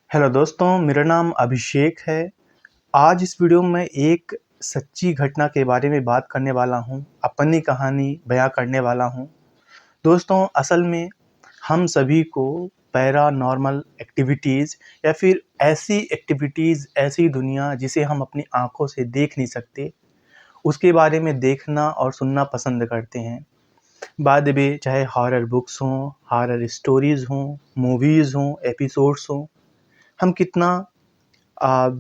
Hello दोस्तों, मेरा नाम अभिषेक है। आज इस वीडियो में एक सच्ची घटना के बारे में बात करने वाला हूँ, अपनी कहानी बयाँ करने वाला हूँ। दोस्तों, असल में हम सभी को पैरानॉर्मल एक्टिविटीज़ या फिर ऐसी एक्टिविटीज़, ऐसी दुनिया जिसे हम अपनी आँखों से देख नहीं सकते, उसके बारे में देखना और सुनना पसंद करते हैं। बाद में चाहे हॉरर बुक्स हों, हॉरर स्टोरीज़ हों, मूवीज़ हों, एपिसोड्स हों, हम कितना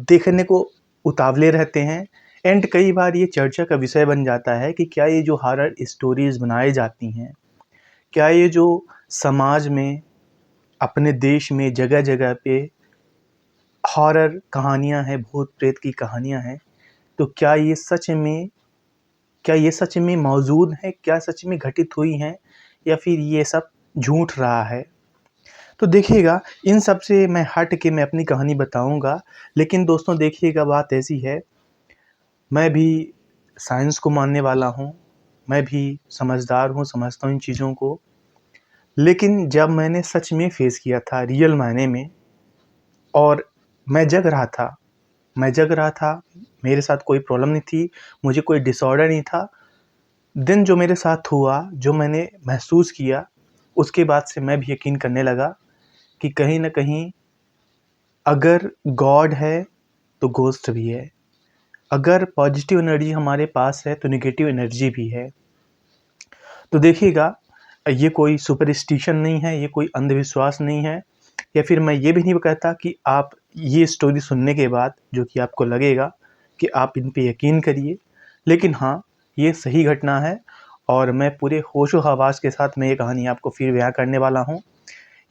देखने को उतावले रहते हैं। एंड कई बार ये चर्चा का विषय बन जाता है कि क्या ये जो हॉरर स्टोरीज़ बनाई जाती हैं, क्या ये जो समाज में, अपने देश में जगह-जगह पे हॉरर कहानियाँ हैं, भूत-प्रेत की कहानियाँ हैं, तो क्या ये सच में मौजूद हैं? क्या सच में घटित हुई हैं? या फिर ये सब झूठ रहा है? तो देखिएगा, इन सब से मैं हट के मैं अपनी कहानी बताऊँगा। लेकिन दोस्तों देखिएगा, बात ऐसी है, मैं भी साइंस को मानने वाला हूँ, मैं भी समझदार हूँ, समझता हूँ इन चीज़ों को। लेकिन जब मैंने सच में फ़ेस किया था रियल मायने में, और मैं जग रहा था, मेरे साथ कोई प्रॉब्लम नहीं थी, मुझे कोई डिसऑर्डर नहीं था। देन जो मेरे साथ हुआ, जो मैंने महसूस किया, उसके बाद से मैं भी यकीन करने लगा कि कहीं न कहीं अगर गॉड है, तो घोस्ट भी है। अगर पॉजिटिव एनर्जी हमारे पास है, तो नेगेटिव एनर्जी भी है। तो देखिएगा, ये कोई सुपरस्टिशन नहीं है, ये कोई अंधविश्वास नहीं है, या फिर मैं ये भी नहीं कहता कि आप ये स्टोरी सुनने के बाद जो कि आपको लगेगा कि आप इन पे यकीन करिए। लेकिन हाँ, ये सही घटना है और मैं पूरे होशो-हवास के साथ मैं ये कहानी आपको फिर बयाँ करने वाला हूँ।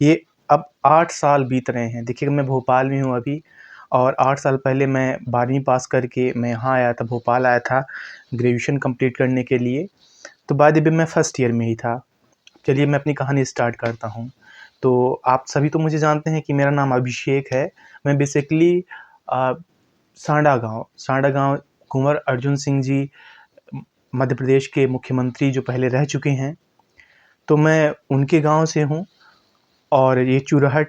ये अब 8 साल बीत रहे हैं। देखिए, मैं भोपाल में हूँ अभी, और 8 साल पहले मैं 12वीं पास करके मैं यहाँ आया था, भोपाल आया था ग्रेजुएशन कंप्लीट करने के लिए। तो बाद में मैं फर्स्ट ईयर में ही था। चलिए मैं अपनी कहानी स्टार्ट करता हूँ। तो आप सभी तो मुझे जानते हैं कि मेरा नाम अभिषेक है। मैं बेसिकली अ, सांडा गाँव कुँवर अर्जुन सिंह जी मध्य प्रदेश के मुख्यमंत्री जो पहले रह चुके हैं, तो मैं उनके गाँव से हूँ। और ये चुरहट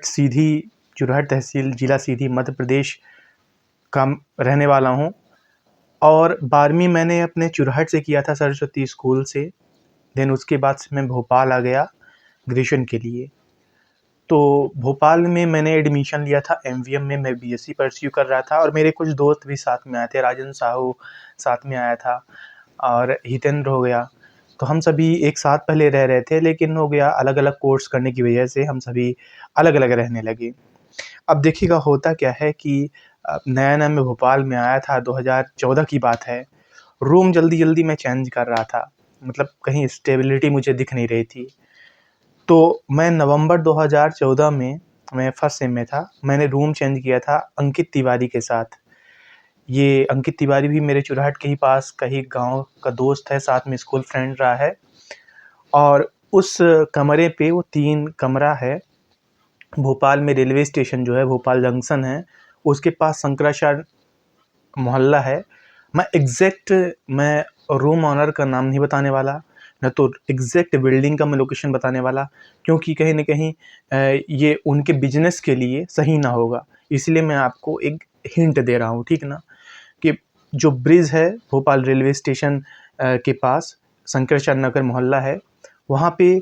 तहसील, जिला सीधी, मध्य प्रदेश का रहने वाला हूँ। और 12वीं मैंने अपने चुरहट से किया था, सरस्वती स्कूल से। देन उसके बाद से मैं भोपाल आ गया ग्रेजुएशन के लिए। तो भोपाल में मैंने एडमिशन लिया था एमवीएम में, मैं बीएससी परस्यू कर रहा था, और मेरे कुछ दोस्त भी साथ में आए थे। राजन साहू साथ में आया था, और हितेंद्र हो गया। तो हम सभी एक साथ पहले रह रहे थे, लेकिन हो गया अलग-अलग कोर्स करने की वजह से हम सभी अलग-अलग रहने लगे। अब देखिएगा, होता क्या है कि नया-नया मैं भोपाल में आया था, 2014 की बात है। रूम जल्दी-जल्दी मैं चेंज कर रहा था, मतलब कहीं स्टेबिलिटी मुझे दिख नहीं रही थी। तो मैं नवंबर 2014 में, मैं फर्स्ट सेम में था, मैंने रूम चेंज किया था अंकित तिवारी के साथ। ये अंकित तिवारी भी मेरे चुरहट के ही पास का ही गाँव का दोस्त है, साथ में स्कूल फ्रेंड रहा है। और उस कमरे पे, वो 3 कमरा है, भोपाल में रेलवे स्टेशन जो है, भोपाल जंक्शन है, उसके पास शंकराचार्य मोहल्ला है। मैं रूम ऑनर का नाम नहीं बताने वाला, ना तो एग्ज़ैक्ट बिल्डिंग का मैं लोकेशन बताने वाला, क्योंकि कहीं न कहीं ये उनके बिज़नेस के लिए सही ना होगा। इसलिए मैं आपको एक हिंट दे रहा हूँ, ठीक ना? कि जो ब्रिज है भोपाल रेलवे स्टेशन के पास, शंकराचार्य नगर मोहल्ला है, वहाँ पे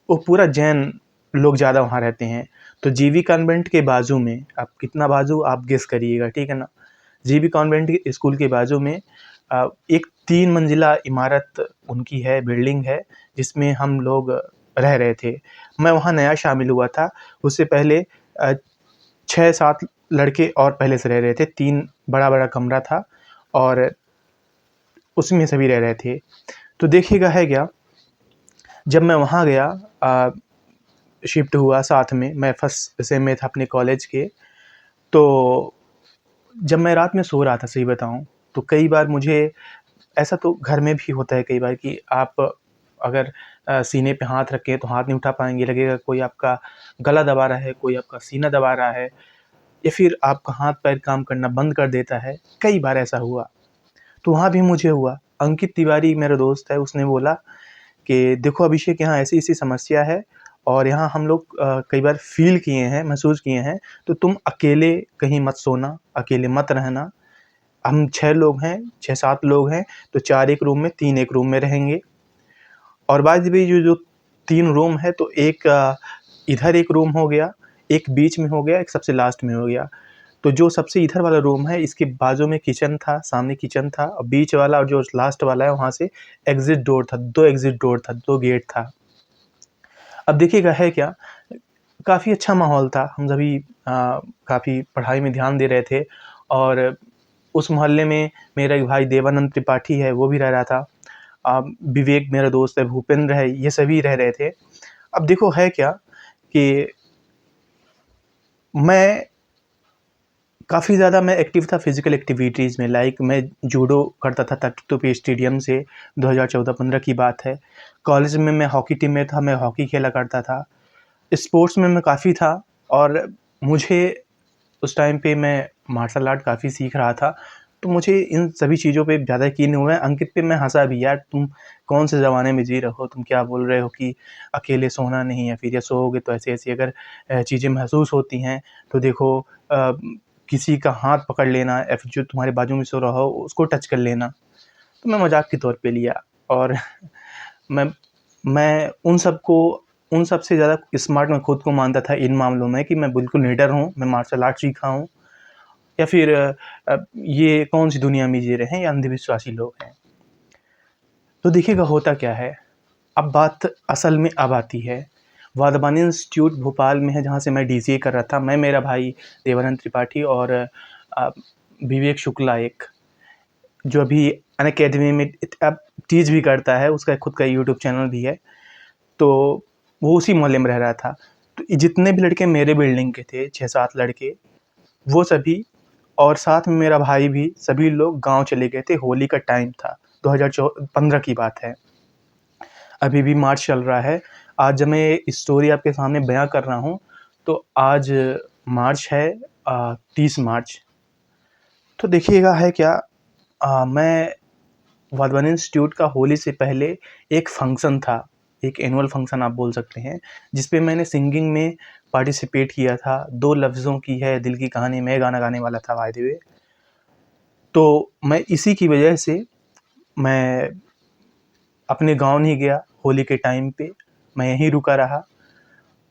वो पूरा जैन लोग ज़्यादा वहाँ रहते हैं। तो जीवी कॉन्वेंट के बाजू में, अब कितना बाजू आप गेस करिएगा, ठीक है ना? जीवी कॉन्वेंट के स्कूल के बाजू में एक 3 मंजिला इमारत उनकी है, बिल्डिंग है, जिसमें हम लोग रह रहे थे। मैं वहाँ नया शामिल हुआ था, उससे पहले 6-7 लड़के और पहले से रह रहे थे। 3 बड़ा-बड़ा कमरा था, और उसमें सभी रह रहे थे। तो देखिएगा है क्या, जब मैं वहाँ गया, शिफ्ट हुआ साथ में, मैं फर्स्ट सेम में था अपने कॉलेज के। तो जब मैं रात में सो रहा था, सही बताऊँ, तो कई बार मुझे ऐसा, तो घर में भी होता है कई बार, कि आप अगर सीने पे हाथ रखें तो हाथ नहीं उठा पाएँगे, लगेगा कोई आपका गला दबा रहा है, कोई आपका सीना दबा रहा है, या फिर आपका हाथ-पैर काम करना बंद कर देता है। कई बार ऐसा हुआ, तो वहाँ भी मुझे हुआ। अंकित तिवारी मेरा दोस्त है, उसने बोला कि देखो अभिषेक, यहाँ ऐसी-ऐसी समस्या है, और यहाँ हम लोग कई बार फ़ील किए हैं, महसूस किए हैं। तो तुम अकेले कहीं मत सोना, अकेले मत रहना। हम 6 लोग हैं, 6-7 लोग हैं, तो 4 एक रूम में, 3 एक रूम में रहेंगे। और बाय द वे जो 3 रूम है, तो एक इधर एक रूम हो गया, एक बीच में हो गया, एक सबसे लास्ट में हो गया। तो जो सबसे इधर वाला रूम है, इसके बाजू में किचन था, सामने किचन था, और बीच वाला और जो लास्ट वाला है वहाँ से एग्ज़िट डोर था, 2 एग्ज़िट डोर था, 2 गेट था। अब देखिएगा है क्या, काफ़ी अच्छा माहौल था। हम सभी काफ़ी पढ़ाई में ध्यान दे रहे थे, और उस मोहल्ले में मेरा एक भाई देवानंद त्रिपाठी है, वो भी रह रहा था। विवेक मेरा दोस्त है, भूपेंद्र है, ये सभी रह रहे थे। अब देखो है क्या कि मैं काफ़ी ज़्यादा मैं एक्टिव था फिज़िकल एक्टिविटीज़ में। लाइक मैं जूडो करता था तत्तुपी स्टेडियम से, 2014-15 की बात है। कॉलेज में मैं हॉकी टीम में था, मैं हॉकी खेला करता था। स्पोर्ट्स में मैं काफ़ी था, और मुझे उस टाइम पे मैं मार्शल आर्ट काफ़ी सीख रहा था। तो मुझे इन सभी चीज़ों पे ज़्यादा यकीन हुआ है। अंकित पे मैं हँसा भी, यार तुम कौन से ज़माने में जी रहे हो? तुम क्या बोल रहे हो कि अकेले सोना नहीं है, फिर या सोओगे तो ऐसी-ऐसी अगर चीज़ें महसूस होती हैं, तो देखो किसी का हाथ पकड़ लेना, या फिर जो तुम्हारे बाजू में सो रहा हो उसको टच कर लेना। तो मैं मज़ाक के तौर पे लिया, और मैं मैं उन सब से ज़्यादा स्मार्ट मैं खुद को मानता था इन मामलों में, कि मैं बिल्कुल निडर हूँ, मैं मार्शल आर्ट सीखा हूँ, या फिर ये कौन-सी दुनिया में जी रहे हैं, या अंधविश्वासी लोग हैं। तो देखिएगा होता क्या है, अब बात असल में अब आती है। वाधवानी इंस्टीट्यूट भोपाल में है, जहाँ से मैं डीसीए कर रहा था। मैं, मेरा भाई देवानंद त्रिपाठी, और विवेक शुक्ला एक, जो अभी अनअकैडमी में अब टीच भी करता है, उसका खुद का यूट्यूब चैनल भी है। तो वो उसी मोहल्ले में रह रहा था। तो जितने भी लड़के मेरे बिल्डिंग के थे, 6-7 लड़के, वो सभी, और साथ में मेरा भाई भी, सभी लोग गाँव चले गए थे। होली का टाइम था, 2015 की बात है। अभी भी मार्च चल रहा है। आज जब मैं ये स्टोरी आपके सामने बयाँ कर रहा हूँ, तो आज मार्च है, 30 मार्च। तो देखिएगा है क्या, मैं वाधवानी इंस्टीट्यूट का होली से पहले एक फंक्शन था, एक एनुअल फंक्शन आप बोल सकते हैं, जिस पे मैंने सिंगिंग में पार्टिसिपेट किया था। 2 लफ्ज़ों की है दिल की कहानी, मैं गाना गाने वाला था बाय द वे। तो मैं इसी की वजह से मैं अपने गाँव नहीं गया होली के टाइम पे, मैं यहीं रुका रहा।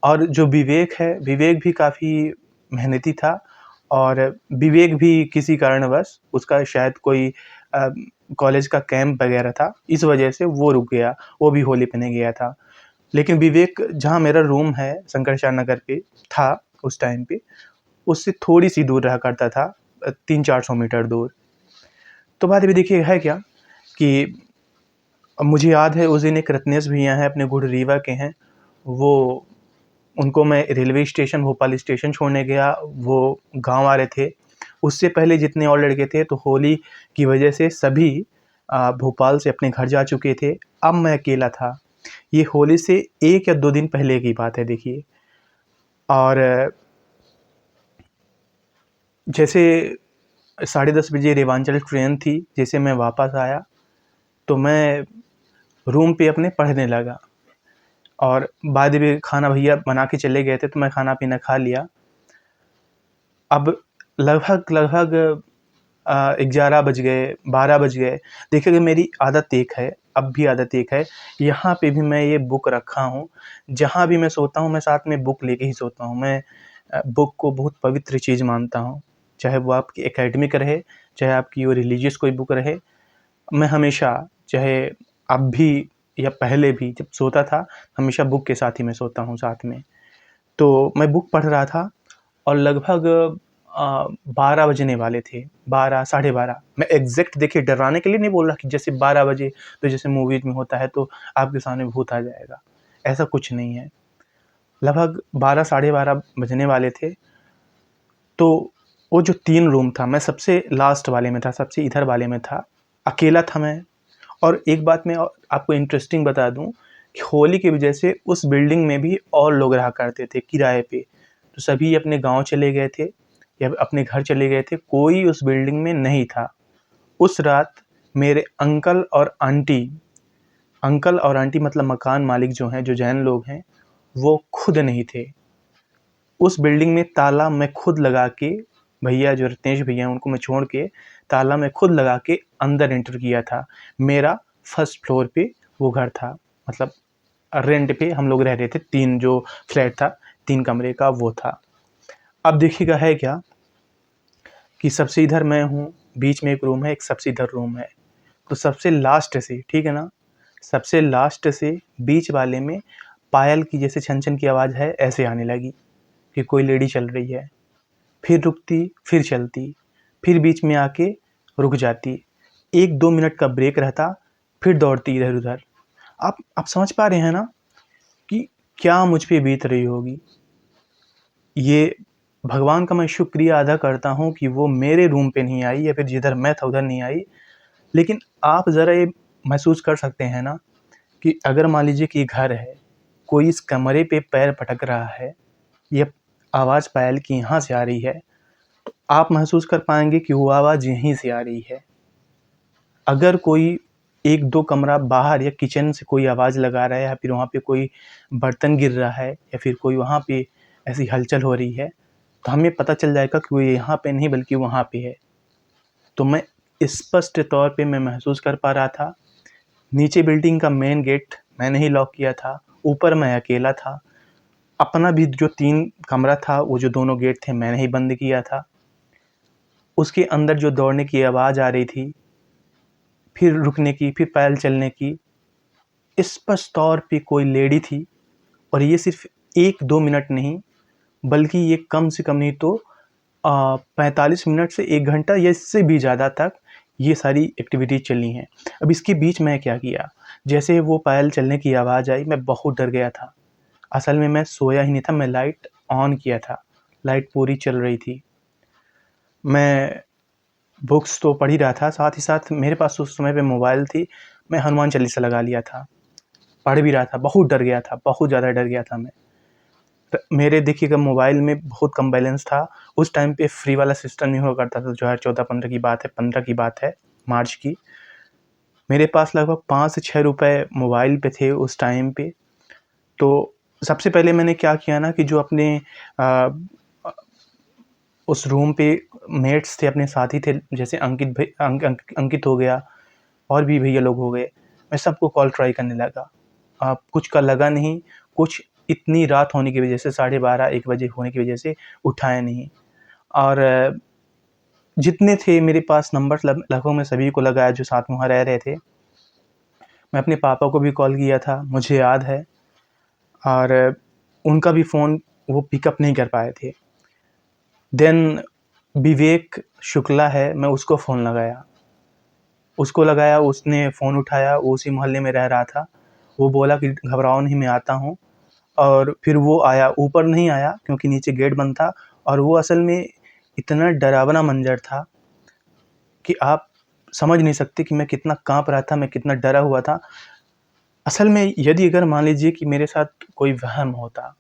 और जो विवेक है, विवेक भी काफ़ी मेहनती था, और विवेक भी किसी कारणवश उसका शायद कोई अ, कॉलेज का कैंप वगैरह था, इस वजह से वो रुक गया, वो भी होली पे नहीं गया था। लेकिन विवेक जहाँ मेरा रूम है शंकराचार्य नगर पे था उस टाइम पे, उससे थोड़ी-सी दूर रहा करता था, 300-400 मीटर दूर। तो बात अभी देखिए है क्या कि मुझे याद है उस दिन एक रत्नेश भैया हैं, अपने गुड़ रीवा के हैं, वो, उनको मैं रेलवे स्टेशन, भोपाल स्टेशन छोड़ने गया, वो गाँव आ रहे थे। उससे पहले जितने और लड़के थे, तो होली की वजह से सभी भोपाल से अपने घर जा चुके थे। अब मैं अकेला था। ये होली से 1 या 2 दिन पहले की बात है देखिए। और जैसे 10:30 बजे रेवांचल ट्रेन थी, जैसे मैं वापस आया, तो मैं रूम पे अपने पढ़ने लगा, और बाद में खाना भैया बना के चले गए थे, तो मैं खाना-पीना खा लिया। अब लगभग 11 बज गए, 12 बज गए। देखिए मेरी आदत एक है, अब भी आदत एक है, यहाँ पे भी मैं ये बुक रखा हूँ। जहाँ भी मैं सोता हूँ, मैं साथ में बुक लेके ही सोता हूँ। मैं बुक को बहुत पवित्र चीज़ मानता हूँ। चाहे वो आपकी एकेडमिक रहे, चाहे आपकी वो रिलीजियस कोई बुक रहे। मैं हमेशा, चाहे अब भी या पहले भी जब सोता था, हमेशा बुक के साथ ही मैं सोता हूँ साथ में। तो मैं बुक पढ़ रहा था, और लगभग 12 बजने वाले थे, 12 साढ़े 12। मैं एग्ज़ैक्ट देखिए डराने के लिए नहीं बोल रहा कि जैसे 12 बजे तो जैसे मूवीज़ में होता है तो आपके सामने भूत आ जाएगा, ऐसा कुछ नहीं है। लगभग 12 साढ़े 12 बजने वाले थे, तो वो जो 3 रूम था, मैं सबसे लास्ट वाले में था, सबसे इधर वाले में था, अकेला था मैं। और एक बात मैं आपको इंटरेस्टिंग बता दूँ कि होली की वजह से उस बिल्डिंग में भी और लोग रहा करते थे किराए पे। तो सभी अपने गाँव चले गए थे, या अपने घर चले गए थे, कोई उस बिल्डिंग में नहीं था। उस रात मेरे अंकल और आंटी मतलब मकान मालिक जो हैं, जो जैन लोग हैं, वो खुद नहीं थे। उस बिल्डिंग में ताला मैं खुद लगा के, भैया जो रत्नेश भैया उनको मैं छोड़ के ताला मैं खुद लगा के अंदर एंटर किया था। मेरा फर्स्ट फ्लोर पे वो घर था, मतलब रेंट पे हम लोग रह रहे थे। 3 जो फ्लैट था, 3 कमरे का वो था। अब देखिएगा है क्या कि सबसे इधर मैं हूँ, बीच में एक रूम है, एक सबसे इधर रूम है। तो सबसे लास्ट से, ठीक है ना, सबसे लास्ट से बीच वाले में पायल की जैसे छन-छन की आवाज़ है, ऐसे आने लगी कि कोई लेडी चल रही है। फिर रुकती, फिर चलती, फिर बीच में आके रुक जाती। 1-2 मिनट का ब्रेक रहता, फिर दौड़ती इधर-उधर। आप समझ पा रहे हैं ना कि क्या मुझ पे बीत रही होगी। ये भगवान का मैं शुक्रिया अदा करता हूँ कि वो मेरे रूम पे नहीं आई, या फिर जिधर मैं था उधर नहीं आई। लेकिन आप ज़रा ये महसूस कर सकते हैं ना कि अगर मान लीजिए कि घर है, कोई इस कमरे पे पैर पटक रहा है, या आवाज़ पायल की यहाँ से आ रही है, तो आप महसूस कर पाएँगे कि वो आवाज़ यहीं से आ रही है। अगर कोई 1-2 कमरा बाहर या किचन से कोई आवाज़ लगा रहा है, या फिर वहाँ पे कोई बर्तन गिर रहा है, या फिर कोई वहाँ पे ऐसी हलचल हो रही है, तो हमें पता चल जाएगा कि वो यहाँ पे नहीं बल्कि वहाँ पे है। तो मैं स्पष्ट तौर पे मैं महसूस कर पा रहा था। नीचे बिल्डिंग का मेन गेट मैंने ही लॉक किया था, ऊपर मैं अकेला था। अपना भी जो 3 कमरा था, वो जो दोनों गेट थे मैंने ही बंद किया था। उसके अंदर जो दौड़ने की आवाज़ आ रही थी, फिर रुकने की, फिर पैदल चलने की, स्पष्ट तौर पे कोई लेडी थी। और ये सिर्फ़ 1-2 मिनट नहीं, बल्कि ये कम से कम नहीं तो 45 मिनट से 1 घंटा या इससे भी ज़्यादा तक ये सारी एक्टिविटीज़ चली हैं। अब इसके बीच मैं क्या किया, जैसे वो पायल चलने की आवाज़ आई, मैं बहुत डर गया था। असल में मैं सोया ही नहीं था, मैं लाइट ऑन किया था, लाइट पूरी चल रही थी। मैं बुक्स तो पढ़ ही रहा था, साथ ही साथ मेरे पास उस समय पे मोबाइल थी, मैं हनुमान चालीसा लगा लिया था, पढ़ भी रहा था। बहुत डर गया था, बहुत ज़्यादा डर गया था मैं। मेरे देखिएगा मोबाइल में बहुत कम बैलेंस था। उस टाइम पे फ्री वाला सिस्टम नहीं हुआ करता था। 2014-15 की बात है, 15 की बात है, मार्च की। मेरे पास लगभग 5 से 6 रुपए मोबाइल पे थे उस टाइम पे। तो सबसे पहले मैंने क्या किया ना कि जो अपने अ, उस रूम पे मेट्स थे, अपने साथी थे, जैसे अंकित हो गया, और भी भैया लोग हो गए, मैं सबको कॉल ट्राई करने लगा। कुछ का लगा नहीं, कुछ इतनी रात होने की वजह से, 12:30-1 बजे होने की वजह से उठाया नहीं। और जितने थे मेरे पास नंबर्स, लगभग मैं सभी को लगाया जो साथ में वहाँ रह रहे थे। मैं अपने पापा को भी कॉल किया था, मुझे याद है, और उनका भी फ़ोन वो पिकअप नहीं कर पाए थे। देन विवेक शुक्ला है, मैं उसको फ़ोन लगाया। उसने फ़ोन उठाया, वो उसी मोहल्ले में रह रहा था। वो बोला कि घबराओ नहीं, मैं आता हूँ। और फिर वो आया, ऊपर नहीं आया क्योंकि नीचे गेट बंद था। और वो असल में इतना डरावना मंज़र था कि आप समझ नहीं सकते कि मैं कितना काँप रहा था, मैं कितना डरा हुआ था। असल में यदि अगर मान लीजिए कि मेरे साथ कोई वहम होता,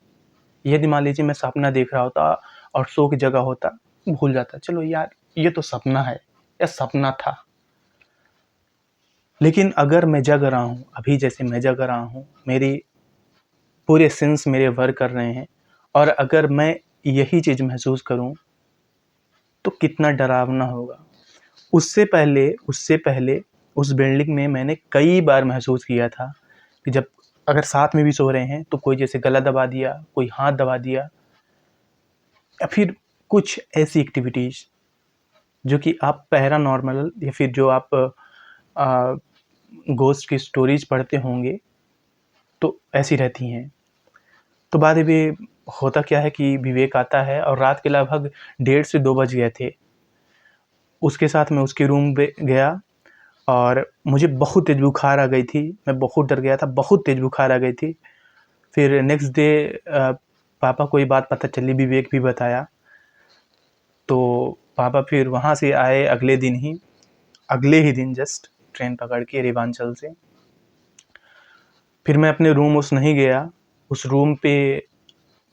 यदि मान लीजिए मैं सपना देख रहा होता और सो की जगह होता, भूल जाता, चलो यार ये तो सपना है या सपना था। लेकिन अगर मैं जग रहा हूँ, अभी जैसे मैं जग रहा हूँ, मेरी पूरे सेंस मेरे वर्क कर रहे हैं, और अगर मैं यही चीज़ महसूस करूँ, तो कितना डरावना होगा। उससे पहले उस बिल्डिंग में मैंने कई बार महसूस किया था कि जब अगर साथ में भी सो रहे हैं, तो कोई जैसे गला दबा दिया, कोई हाथ दबा दिया, या फिर कुछ ऐसी एक्टिविटीज़ जो कि आप पैरानॉर्मल या फिर जो आप घोस्ट की स्टोरीज़ पढ़ते होंगे, तो ऐसी रहती हैं। तो बाद में होता क्या है कि विवेक आता है, और रात के लगभग 1:30 से 2 बज गए थे। उसके साथ मैं उसके रूम पे गया, और मुझे बहुत तेज़ बुखार आ गई थी। मैं बहुत डर गया था, बहुत तेज़ बुखार आ गई थी। फिर नेक्स्ट डे पापा को ये बात पता चली, विवेक भी बताया। तो पापा फिर वहाँ से आए अगले ही दिन जस्ट ट्रेन पकड़ के रेवांचल से। फिर मैं अपने रूम उस नहीं गया, उस रूम पे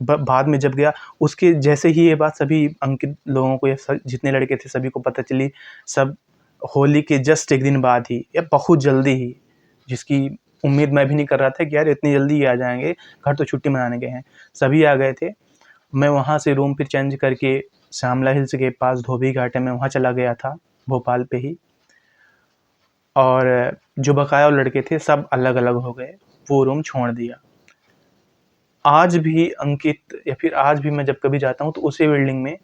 बाद में जब गया, उसके जैसे ही ये बात सभी अंकित लोगों को, या जितने लड़के थे सभी को पता चली, सब होली के जस्ट 1 दिन बाद ही, या बहुत जल्दी ही, जिसकी उम्मीद मैं भी नहीं कर रहा था कि यार इतनी जल्दी आ जाएंगे, घर तो छुट्टी मनाने गए हैं। सभी आ गए थे। मैं वहाँ से रूम फिर चेंज करके श्यामला हिल्स के पास धोबी घाट है, मैं वहाँ चला गया था, भोपाल पे ही। और जो बकाया लड़के थे सब अलग अलग हो गए, वो रूम छोड़ दिया। आज भी अंकित या फिर आज भी मैं जब कभी जाता हूँ तो उसी बिल्डिंग में,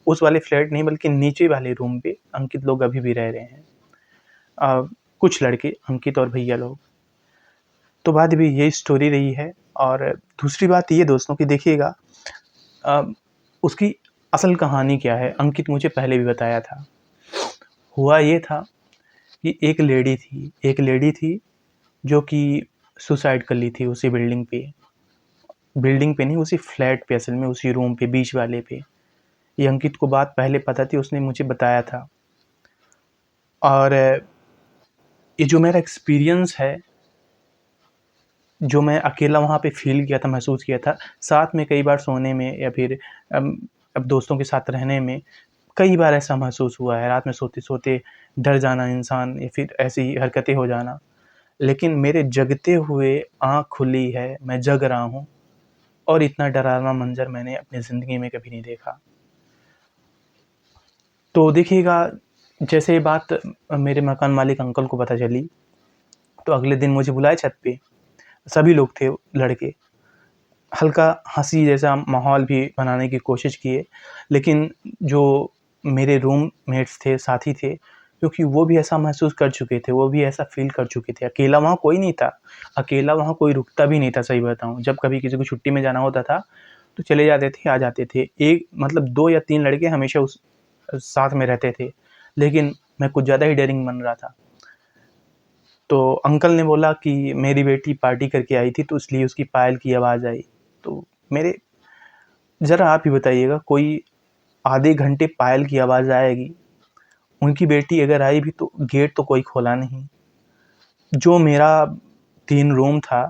उस वाले फ्लैट नहीं बल्कि नीचे वाले रूम पे अंकित लोग अभी भी रह रहे हैं। कुछ लड़के, अंकित और भैया लोग। तो बात भी यही स्टोरी रही है। और दूसरी बात ये दोस्तों कि देखिएगा, उसकी असल कहानी क्या है, अंकित मुझे पहले भी बताया था। हुआ ये था कि एक लेडी थी जो कि सुसाइड कर ली थी उसी बिल्डिंग पे नहीं, उसी फ्लैट पे, असल में उसी रूम पे, बीच वाले पे। ये अंकित को बात पहले पता थी, उसने मुझे बताया था। और ये जो मेरा एक्सपीरियंस है, जो मैं अकेला वहाँ पे फील किया था, महसूस किया था, साथ में कई बार सोने में या फिर अब दोस्तों के साथ रहने में कई बार ऐसा महसूस हुआ है, रात में सोते सोते डर जाना इंसान या फिर ऐसी हरकतें हो जाना। लेकिन मेरे जगते हुए आँख खुली है, मैं जग रहा हूँ, और इतना डरावना मंजर मैंने अपनी ज़िंदगी में कभी नहीं देखा। तो देखिएगा, जैसे ये बात मेरे मकान मालिक अंकल को पता चली, तो अगले दिन मुझे बुलाए छत पे। सभी लोग थे लड़के। हल्का हंसी जैसा माहौल भी बनाने की कोशिश किए, लेकिन जो मेरे रूममेट्स थे, साथी थे, क्योंकि वो भी ऐसा महसूस कर चुके थे, वो भी ऐसा फील कर चुके थे। अकेला वहाँ कोई नहीं था, अकेला वहाँ कोई रुकता भी नहीं था, सही बताऊँ। जब कभी किसी को छुट्टी में जाना होता था तो चले जाते थे, आ जाते थे। एक मतलब 2 या 3 लड़के हमेशा उस साथ में रहते थे, लेकिन मैं कुछ ज़्यादा ही डेयरिंग बन रहा था। तो अंकल ने बोला कि मेरी बेटी पार्टी करके आई थी, तो इसलिए उसकी पायल की आवाज़ आई। तो मेरे ज़रा आप ही बताइएगा, कोई आधे घंटे पायल की आवाज़ आएगी, उनकी बेटी अगर आई भी तो गेट तो कोई खोला नहीं। जो मेरा 3 रूम था,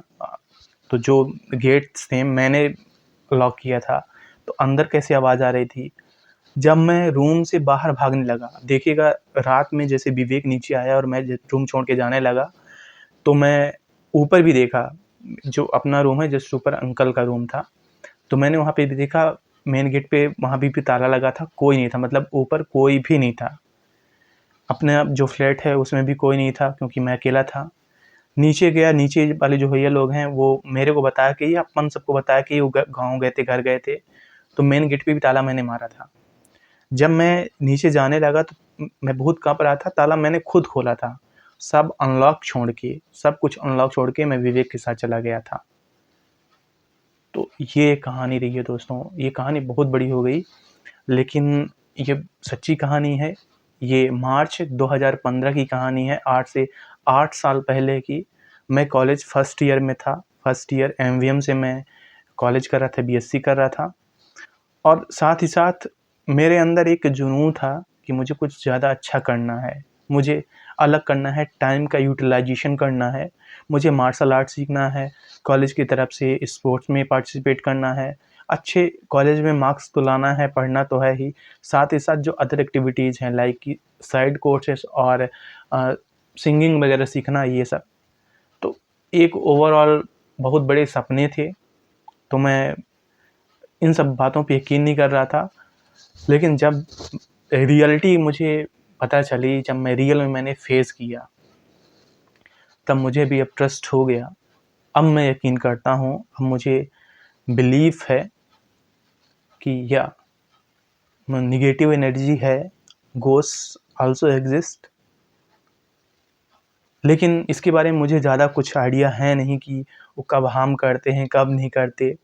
तो जो गेट्स थे मैंने लॉक किया था, तो अंदर कैसे आवाज़ आ रही थी। जब मैं रूम से बाहर भागने लगा, देखिएगा रात में जैसे विवेक नीचे आया और मैं रूम छोड़ के जाने लगा, तो मैं ऊपर भी देखा, जो अपना रूम है जस्ट ऊपर अंकल का रूम था, तो मैंने वहाँ पे भी देखा, मेन गेट पे वहाँ भी ताला लगा था, कोई नहीं था, मतलब ऊपर कोई भी नहीं था। अपने जो फ्लैट है उसमें भी कोई नहीं था, क्योंकि मैं अकेला था। नीचे गया, नीचे वाले जो भैया लोग हैं वो मेरे को बताया कि, अपन सबको बताया कि वो गाँव गए थे, घर गए थे, तो मेन गेट पे भी ताला मैंने मारा था। जब मैं नीचे जाने लगा तो मैं बहुत काँप रहा था, ताला मैंने खुद खोला था। सब अनलॉक छोड़ के, सब कुछ अनलॉक छोड़ के मैं विवेक के साथ चला गया था। तो ये कहानी रही है दोस्तों, ये कहानी बहुत बड़ी हो गई, लेकिन ये सच्ची कहानी है। ये मार्च 2015 की कहानी है, 8 साल पहले की। मैं कॉलेज फर्स्ट ईयर में था, फर्स्ट ईयर एमवीएम से मैं कॉलेज कर रहा था, बीएससी कर रहा था। और साथ ही साथ मेरे अंदर एक जुनून था कि मुझे कुछ ज़्यादा अच्छा करना है, मुझे अलग करना है, टाइम का यूटिलाइजेशन करना है, मुझे मार्शल आर्ट सीखना है, कॉलेज की तरफ से स्पोर्ट्स में पार्टिसिपेट करना है, अच्छे कॉलेज में मार्क्स तो लाना है, पढ़ना तो है ही, साथ ही साथ जो अदर एक्टिविटीज़ हैं लाइक कि साइड कोर्सेस और सिंगिंग वगैरह सीखना, ये सब। तो एक ओवरऑल बहुत बड़े सपने थे, तो मैं इन सब बातों पे यकीन नहीं कर रहा था। लेकिन जब रियलिटी मुझे पता चली, जब मैं रियल में मैंने फेस किया, तब मुझे भी अब ट्रस्ट हो गया। अब मैं यकीन करता हूँ, अब मुझे बिलीफ है कि या नेगेटिव एनर्जी है, घोस्ट आल्सो एग्जिस्ट। लेकिन इसके बारे में मुझे ज़्यादा कुछ आइडिया है नहीं कि वो कब हार्म करते हैं, कब नहीं करते,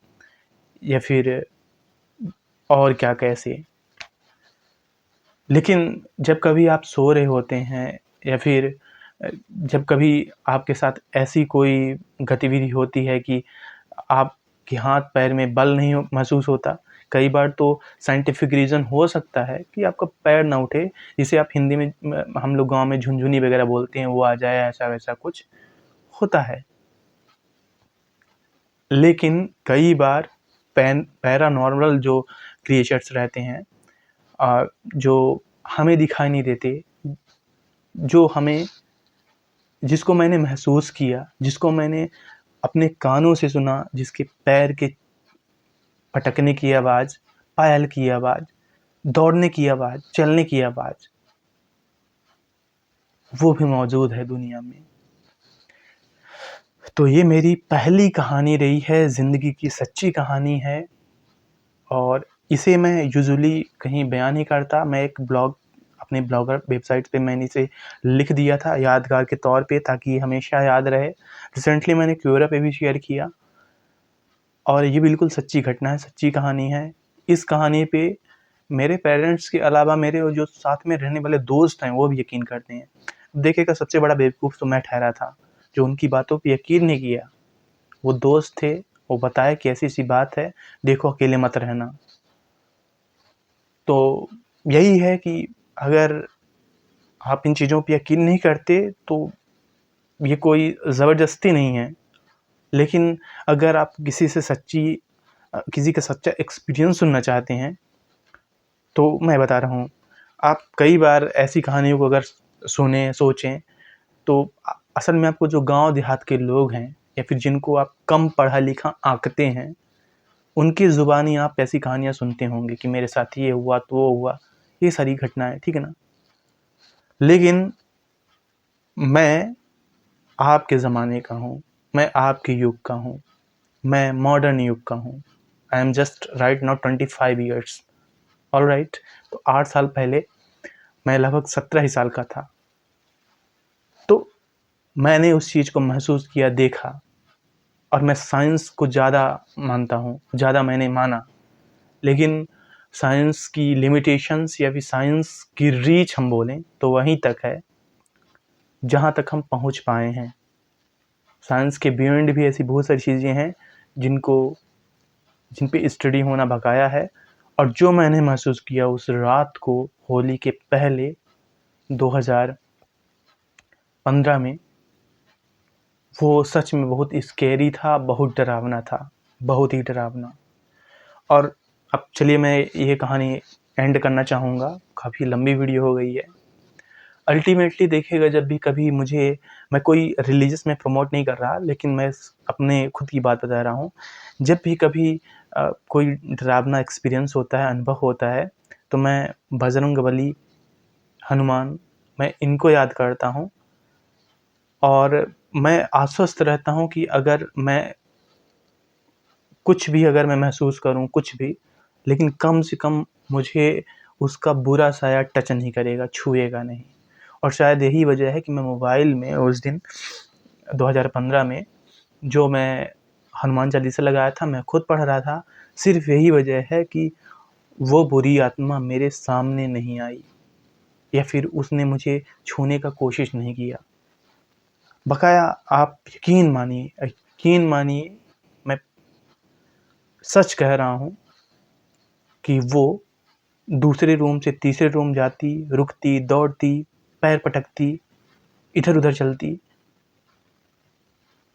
या फिर और क्या, कैसे। लेकिन जब कभी आप सो रहे होते हैं या फिर जब कभी आपके साथ ऐसी कोई गतिविधि होती है कि आपके हाथ पैर में बल नहीं महसूस होता, कई बार तो साइंटिफिक रीज़न हो सकता है कि आपका पैर ना उठे, जिसे आप हिंदी में हम लोग गाँव में झुनझुनी वगैरह बोलते हैं, वो आ जाए, ऐसा वैसा कुछ होता है। लेकिन कई बार पैरानॉर्मल जो क्रिएचर्स रहते हैं, जो हमें दिखाई नहीं देते, जो हमें जिसको मैंने महसूस किया, जिसको मैंने अपने कानों से सुना, जिसके पैर के पटकने की आवाज़, पायल की आवाज़, दौड़ने की आवाज़, चलने की आवाज़, वो भी मौजूद है दुनिया में। तो ये मेरी पहली कहानी रही है, ज़िंदगी की सच्ची कहानी है और इसे मैं यूजुअली कहीं बयान नहीं करता। मैं एक ब्लॉग अपने ब्लॉगर वेबसाइट पे मैंने इसे लिख दिया था यादगार के तौर पे, ताकि हमेशा याद रहे। रिसेंटली मैंने क्यूरा पे भी शेयर किया और ये बिल्कुल सच्ची घटना है, सच्ची कहानी है। इस कहानी पे मेरे पेरेंट्स के अलावा मेरे और जो साथ में रहने वाले दोस्त हैं वो भी यकीन करते हैं। देखिएगा, सबसे बड़ा बेवकूफ़ तो मैं ठहरा था जो उनकी बातों पे यकीन नहीं किया। वो दोस्त थे, वो बताए कि ऐसी-ऐसी बात है, देखो अकेले मत रहना। तो यही है कि अगर आप इन चीज़ों पे यकीन नहीं करते तो ये कोई ज़बरदस्ती नहीं है। लेकिन अगर आप किसी का सच्चा एक्सपीरियंस सुनना चाहते हैं, तो मैं बता रहा हूँ, आप कई बार ऐसी कहानियों को अगर सुनें, सोचें, तो असल में आपको जो गाँव देहात के लोग हैं या फिर जिनको आप कम पढ़ा-लिखा आँकते हैं, उनकी ज़ुबानी आप ऐसी कहानियाँ सुनते होंगे कि मेरे साथ ये हुआ, तो वो हुआ, ये सारी घटनाएँ, ठीक है ना? लेकिन मैं आपके ज़माने का हूँ, मैं आपके युग का हूँ, मैं मॉडर्न युग का हूँ। I am just right now 25 years, alright? तो 8 साल पहले मैं लगभग 17 ही साल का था। तो मैंने उस चीज़ को महसूस किया, देखा और मैं साइंस को ज़्यादा मानता हूँ, ज़्यादा मैंने माना। लेकिन साइंस की लिमिटेशंस या फिर साइंस की रीच हम बोलें तो वहीं तक है, जहाँ तक हम पहुँच पाए हैं। साइंस के बियॉन्ड भी ऐसी बहुत सारी चीज़ें हैं जिन पे स्टडी होना बकाया है। और जो मैंने महसूस किया उस रात को, होली के पहले 2015 में, वो सच में बहुत स्कैरी था, बहुत डरावना था, बहुत ही डरावना। और अब चलिए मैं ये कहानी एंड करना चाहूँगा, काफ़ी लंबी वीडियो हो गई है। अल्टीमेटली देखिएगा, जब भी कभी मैं कोई रिलीजियस में प्रमोट नहीं कर रहा, लेकिन मैं अपने खुद की बात बता रहा हूँ। जब भी कभी कोई डरावना एक्सपीरियंस होता है, अनुभव होता है, तो मैं बजरंगबली, हनुमान, मैं इनको याद करता हूँ और मैं आश्वस्त रहता हूँ कि अगर मैं महसूस करूँ कुछ भी, लेकिन कम से कम मुझे उसका बुरा साया टच नहीं करेगा, छुएगा नहीं। और शायद यही वजह है कि मैं मोबाइल में उस दिन 2015 में जो मैं हनुमान चालीसा लगाया था, मैं खुद पढ़ रहा था। सिर्फ़ यही वजह है कि वो बुरी आत्मा मेरे सामने नहीं आई या फिर उसने मुझे छूने का कोशिश नहीं किया। बकाया आप यकीन मानिए, मैं सच कह रहा हूँ कि वो दूसरे रूम से तीसरे रूम जाती, रुकती, दौड़ती, पैर पटकती, इधर-उधर चलती।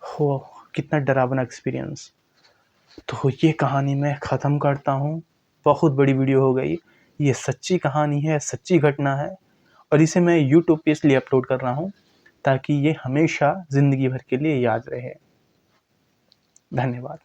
हो कितना डरावना एक्सपीरियंस। तो ये कहानी मैं ख़त्म करता हूँ। बहुत बड़ी वीडियो हो गई। ये सच्ची कहानी है, सच्ची घटना है और इसे मैं यूट्यूब पे इसलिए अपलोड कर रहा हूँ ताकि ये हमेशा ज़िंदगी भर के लिए याद रहे। धन्यवाद।